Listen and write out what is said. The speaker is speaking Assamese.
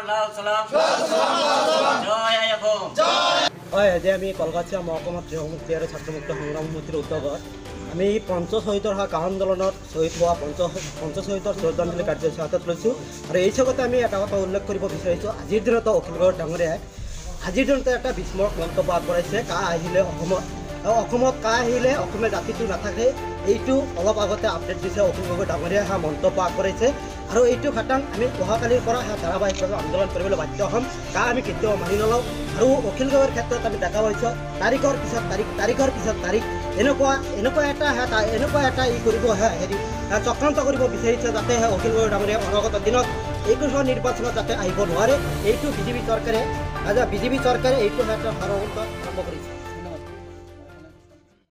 লাল সালাম জয় আই অসম হয় আজি আমি কলকাতা মহকুমাত গৃহমুক্তি আৰু ছাত্ৰমুক্ত সংগ্ৰাম সমিতিৰ উদ্যোগত আমি পঞ্চশহীদৰ হাক আন্দোলনত শ্বহীদ হোৱা পঞ্চশহীদৰ শ্ৰদ্ধাঞ্জলি কাৰ্যসূচী হাতত লৈছোঁ আৰু এই চকতে আমি এটা কথা উল্লেখ কৰিব বিচাৰিছোঁ আজিৰ দিনতো অখিল গগৈ ডাঙৰীয়াই আজিৰ দিনতে এটা বিস্ময়ক মন্তব্য আগবঢ়াইছে কা আহিলে অসমত কা আহিলে অসমীয়া জাতিটো নাথাকে এইটো অলপ আগতে আপডেট দিছে অখিল গগৈ ডাঙৰীয়াই মন্তব্য আগবঢ়াইছে আৰু এইটো খাটাং আমি অহাকালিৰ পৰা ধাৰাবাহিকভাৱে আন্দোলন কৰিবলৈ বাধ্য হ'ম কা আমি কেতিয়াও মানি নলওঁ আৰু অখিল গগৈৰ ক্ষেত্ৰত আমি দেখা পাইছোঁ তাৰিখৰ পিছত তাৰিখ এনেকুৱা এটা কৰিব চক্ৰান্ত কৰিব বিচাৰিছে যাতে অখিল গগৈ ডাঙৰীয়াই অনাগত দিনত এইটো নিৰ্বাচনত যাতে আহিব নোৱাৰে এইটো বিজেপি চৰকাৰে এইটো আৰম্ভ কৰিছে।